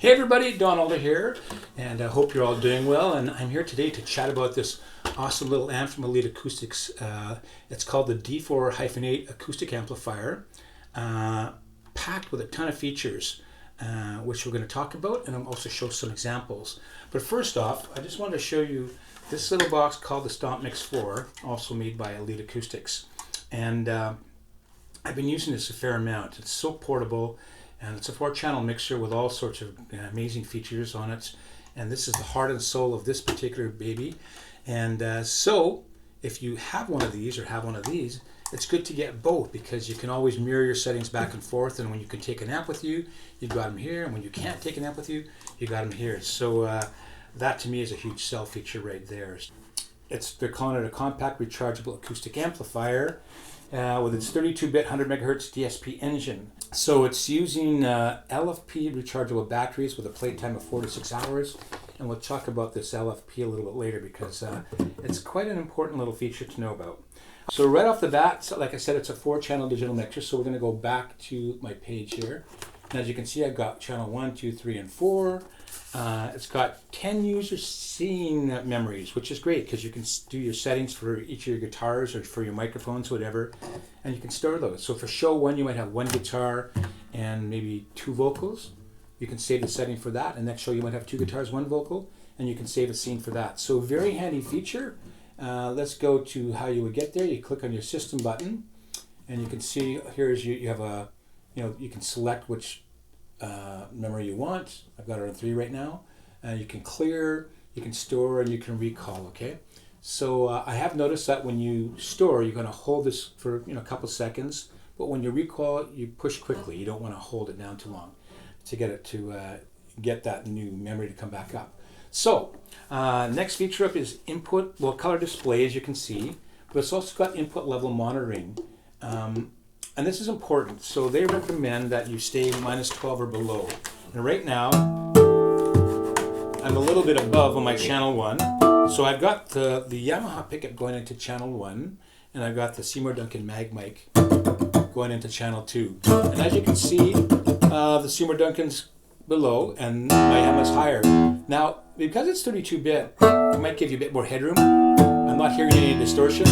Hey everybody, Don Alder here, and I hope you're all doing well. And I'm here today to chat about this awesome little amp from Elite Acoustics. It's called the D4-8 Acoustic Amplifier, packed with a ton of features, which we're going to talk about, and I'll also show some examples. But first off, I just wanted to show you this little box called the Stomp Mix 4, also made by Elite Acoustics. And I've been using this a fair amount. It's so portable. And it's a 4-channel mixer with all sorts of amazing features on it. And this is the heart and soul of this particular baby. And so, if you have one of these or have one of these, it's good to get both because you can always mirror your settings back and forth. And when you can take an amp with you, you've got them here. And when you can't take an amp with you, you got them here. So that to me is a huge sell feature right there. They're calling it a compact rechargeable acoustic amplifier. With its 32-bit 100 megahertz DSP engine. So it's using LFP rechargeable batteries with a play time of 4 to 6 hours. And we'll talk about this LFP a little bit later because it's quite an important little feature to know about. So right off the bat, so like I said, it's a 4-channel digital mixer. So we're going to go back to my page here. And as you can see, I've got channel 1, 2, 3, and 4. It's got 10 user scene memories, which is great because you can do your settings for each of your guitars or for your microphones, whatever, and you can store those. So for show 1, you might have 1 guitar and maybe 2 vocals. You can save the setting for that, and next show you might have 2 guitars, 1 vocal, and you can save a scene for that. So very handy feature. Let's go to how you would get there. You click on your system button, and you can see here is you have a, you can select which memory you want. I've got it on 3 right now. You can clear, you can store, and you can recall. Okay, so I have noticed that when you store, you're going to hold this for a couple seconds, but when you recall, you push quickly. You don't want to hold it down too long to get it to get that new memory to come back up. So next feature up is input, color display, as you can see, but it's also got input level monitoring. And this is important. So they recommend that you stay minus 12 or below. And right now, I'm a little bit above on my channel 1. So I've got the Yamaha pickup going into channel 1, and I've got the Seymour Duncan mag mic going into channel 2. And as you can see, the Seymour Duncan's below, and my Yamaha's higher. Now, because it's 32-bit, it might give you a bit more headroom. I'm not hearing any distortion.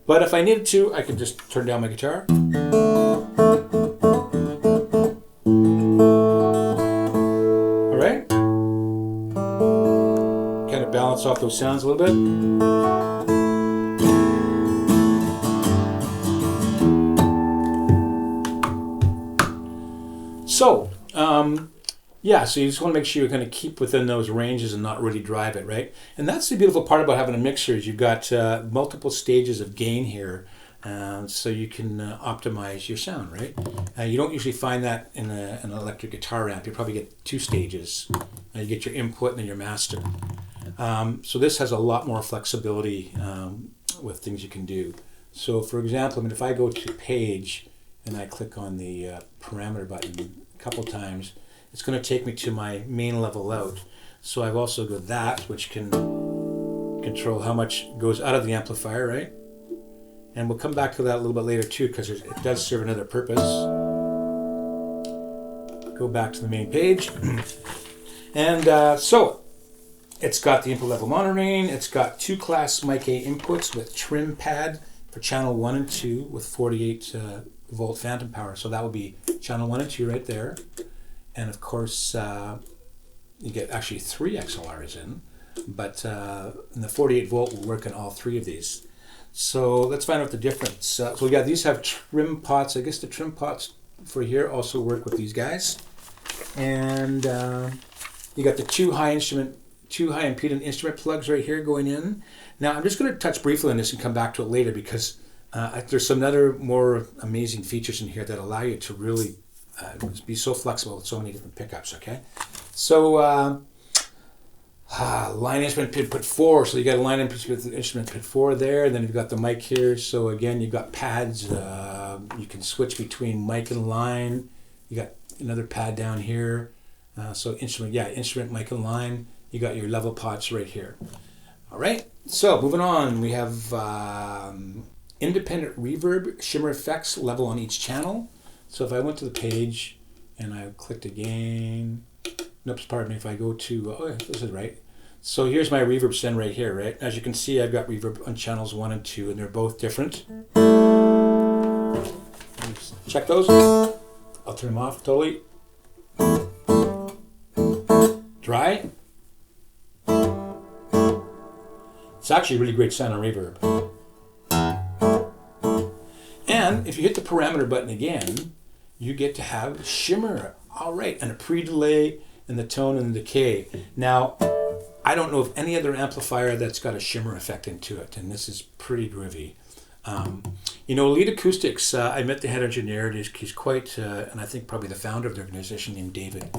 But if I needed to, I could just turn down my guitar. All right. Kind of balance off those sounds a little bit. So, so you just want to make sure you're going to keep within those ranges and not really drive it, right? And that's the beautiful part about having a mixer is you've got multiple stages of gain here, so you can optimize your sound, right? You don't usually find that in an electric guitar amp. You probably get 2 stages. You get your input and then your master. So this has a lot more flexibility with things you can do. So for example, if I go to page and I click on the parameter button a couple times, it's going to take me to my main level out. So I've also got that, which can control how much goes out of the amplifier, right? And we'll come back to that a little bit later too, because it does serve another purpose. Go back to the main page. And so it's got the input level monitoring. It's got 2 class mic A inputs with trim pad for channel 1 and 2 with 48 volt phantom power. So that would be channel 1 and 2 right there. And of course, you get actually 3 XLRs in, but the 48 volt will work on all 3 of these. So let's find out the difference. So yeah, these have trim pots. I guess the trim pots for here also work with these guys. And you got the 2 high impedance instrument plugs right here going in. Now I'm just going to touch briefly on this and come back to it later because there's some other more amazing features in here that allow you to really be so flexible with so many different pickups, okay? So, line instrument input 4, so you got a line instrument pin 4 there, and then you've got the mic here, so again, you've got pads, you can switch between mic and line, you got another pad down here, so instrument, mic and line, you got your level pots right here. All right, so moving on, we have independent reverb, shimmer effects level on each channel. So if I went to the page and I clicked again, oops, pardon me, if I go to, oh, this is right. So here's my reverb send right here, right? As you can see, I've got reverb on channels 1 and 2, and they're both different. Check those. I'll turn them off totally. Dry. It's actually a really great sound on reverb. And if you hit the parameter button again, you get to have shimmer. All right, and a pre-delay and the tone and the decay. Now, I don't know of any other amplifier that's got a shimmer effect into it, and this is pretty groovy. You know, Lead Acoustics, I met the head engineer, and he's quite, and I think probably the founder of the organization, named David.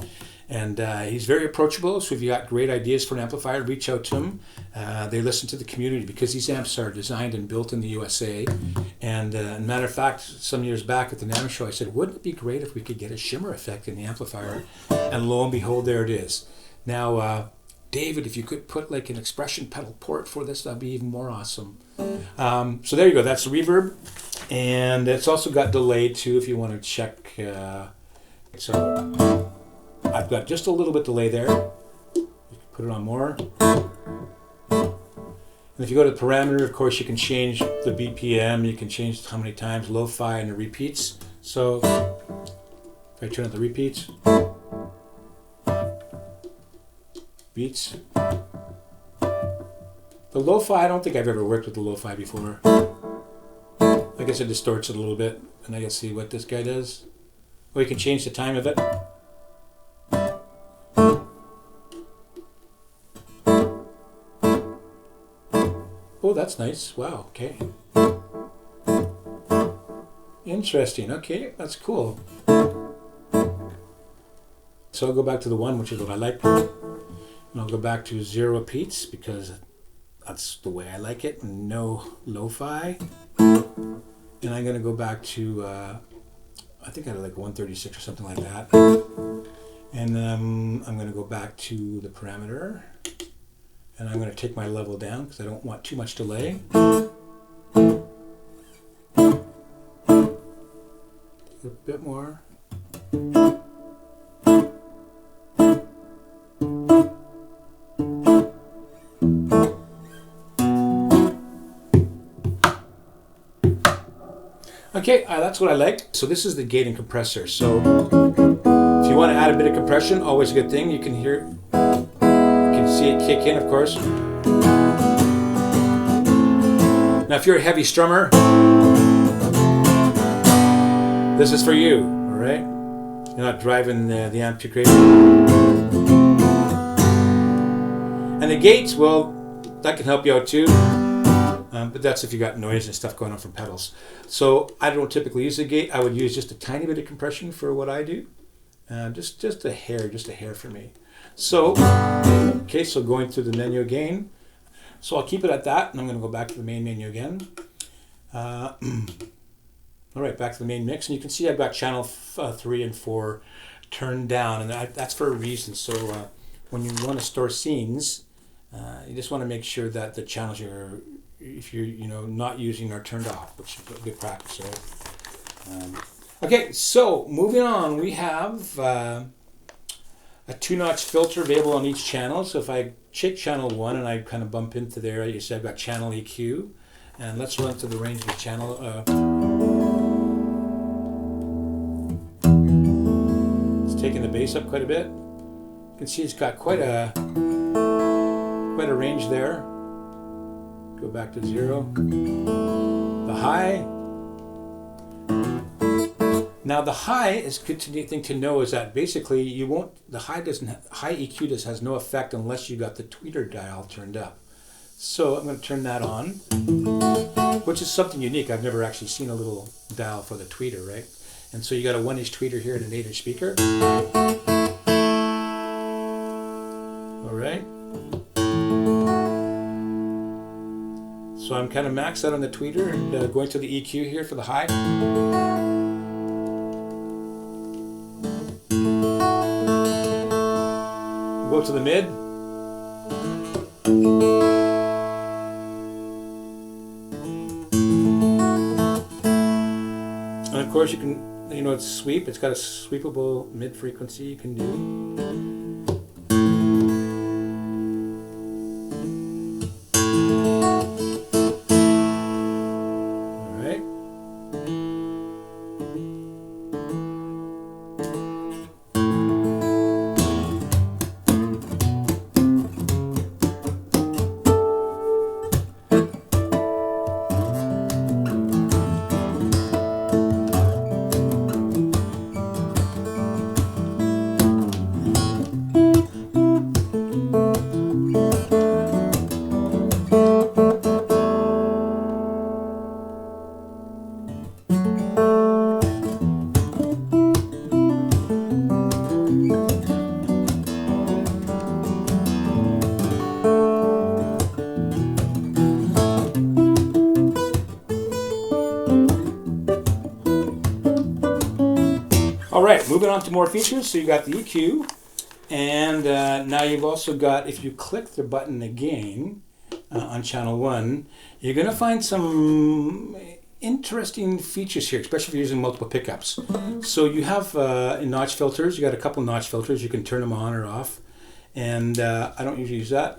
And he's very approachable, so if you got great ideas for an amplifier, reach out to him. They listen to the community because these amps are designed and built in the USA. And matter of fact, some years back at the NAMM show, I said, wouldn't it be great if we could get a shimmer effect in the amplifier? And lo and behold, there it is. Now, David, if you could put like an expression pedal port for this, that'd be even more awesome. So there you go, that's the reverb. And it's also got delay too, if you want to check. So I've got just a little bit delay there. You can put it on more. And if you go to the parameter, of course, you can change the BPM. You can change how many times, lo-fi and the repeats. So if I turn on the repeats, beats. The lo-fi, I don't think I've ever worked with the lo-fi before. I guess it distorts it a little bit, and I can see what this guy does. Or you can change the time of it. Oh, that's nice. Wow, okay. Interesting, okay, that's cool. So I'll go back to the 1, which is what I like. And I'll go back to 0 repeats because that's the way I like it. No lo-fi. And I'm going to go back to, I think I had like 136 or something like that. And I'm going to go back to the parameter. And I'm going to take my level down because I don't want too much delay. A bit more. Okay, that's what I like. So this is the Gate and Compressor. So if you want to add a bit of compression, always a good thing. You can hear, you can see it kick in, of course. Now if you're a heavy strummer, this is for you, all right? You're not driving the amp too crazy. And the gates, well, that can help you out too. But that's if you got noise and stuff going on from pedals. So I don't typically use the gate. I would use just a tiny bit of compression for what I do. Just a hair for me. So, okay, so going through the menu again. So I'll keep it at that, and I'm going to go back to the main menu again. All right, back to the main mix, and you can see I've got channel 3 and 4 turned down, and that's for a reason. So when you want to store scenes, you just want to make sure that the channels if you're not using are turned off, which is a good practice, right? Okay, so moving on, we have a 2-notch filter available on each channel. So if I check channel 1 and I kind of bump into there, you see I've got channel EQ, and let's run to the range of the channel. It's taking the bass up quite a bit. You can see it's got quite a range there. Go back to 0. The high. Now the high is good thing to know is that basically the high EQ has no effect unless you got the tweeter dial turned up. So I'm going to turn that on, which is something unique. I've never actually seen a little dial for the tweeter, right? And so you got a 1-inch tweeter here and an 8-inch speaker. All right. So I'm kind of maxed out on the tweeter and going to the EQ here for the high. Go to the mid. And of course you can you know, it's sweep. It's got a sweepable mid frequency you can do. All right, moving on to more features. So you got the EQ, and now you've also got, if you click the button again on channel 1, you're going to find some interesting features here, especially if you're using multiple pickups. So you have notch filters. You got a couple notch filters. You can turn them on or off, and I don't usually use that.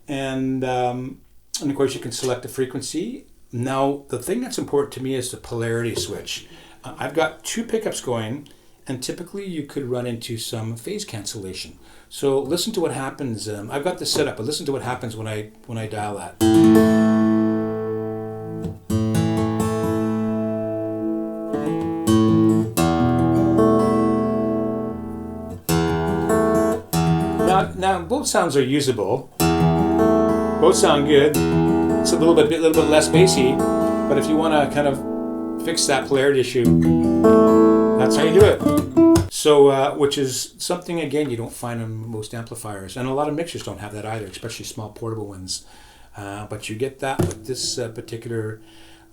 And of course, you can select the frequency. Now, the thing that's important to me is the polarity switch. I've got 2 pickups going, and typically you could run into some phase cancellation. So listen to what happens. I've got this set up, but listen to what happens when I dial that. Now both sounds are usable. Both sound good. It's a little bit less bassy, but if you want to kind of fix that polarity issue, that's how you do it. So, which is something, again, you don't find on most amplifiers. And a lot of mixers don't have that either, especially small portable ones. But you get that with this particular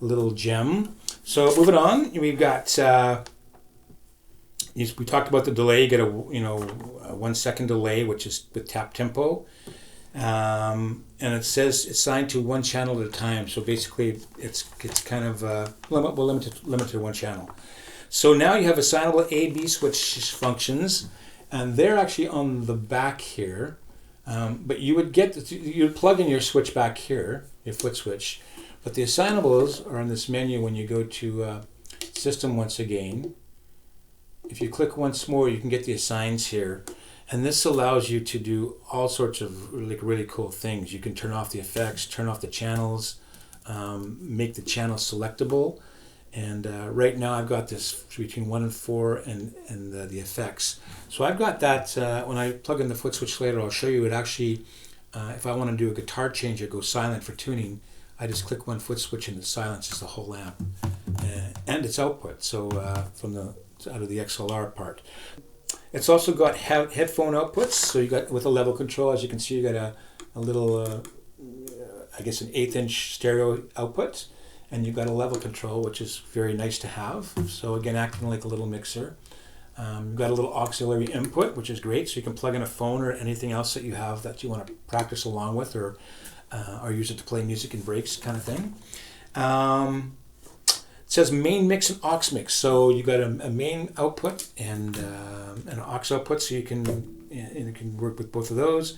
little gem. So moving on, we've got, we talked about the delay. You get a 1 second delay, which is with tap tempo. And it says it's assigned to 1 channel at a time. So basically, it's kind of limited to 1 channel. So now you have assignable A, B switch functions, and they're actually on the back here. But you'd plug in your switch back here, your foot switch. But the assignables are on this menu when you go to System once again. If you click once more, you can get the assigns here. And this allows you to do all sorts of really cool things. You can turn off the effects, turn off the channels, make the channel selectable. And right now I've got this between 1 and 4 and the effects. So I've got that, when I plug in the foot switch later, I'll show you it actually, if I want to do a guitar change or go silent for tuning, I just click 1 foot switch and it silences the whole amp and its output, so out of the XLR part. It's also got headphone outputs, so you got with a level control, as you can see, you got a little, I guess an 1/8 inch stereo output. And you've got a level control, which is very nice to have. So again, acting like a little mixer. You've got a little auxiliary input, which is great. So you can plug in a phone or anything else that you have that you want to practice along with, or use it to play music in breaks, kind of thing. It says main mix and aux mix. So you got a main output and an aux output, so you can work with both of those.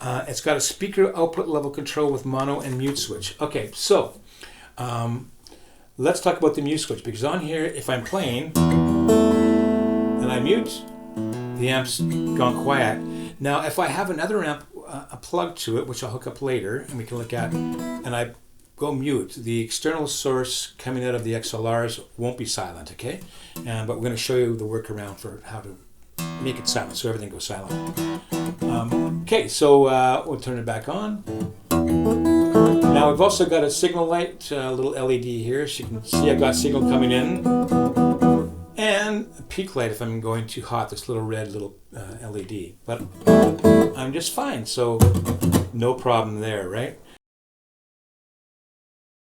It's got a speaker output level control with mono and mute switch. Okay, so. Let's talk about the mute switch, because on here, if I'm playing and I mute, the amp's gone quiet. Now, if I have another amp plugged to it, which I'll hook up later and we can look at, and I go mute, the external source coming out of the XLRs won't be silent, okay? But we're going to show you the workaround for how to make it silent, so everything goes silent. Okay, so we'll turn it back on. Now we've also got a signal light, a little LED here, so you can see I've got signal coming in, and a peak light if I'm going too hot, this little red LED. But I'm just fine, so no problem there, right?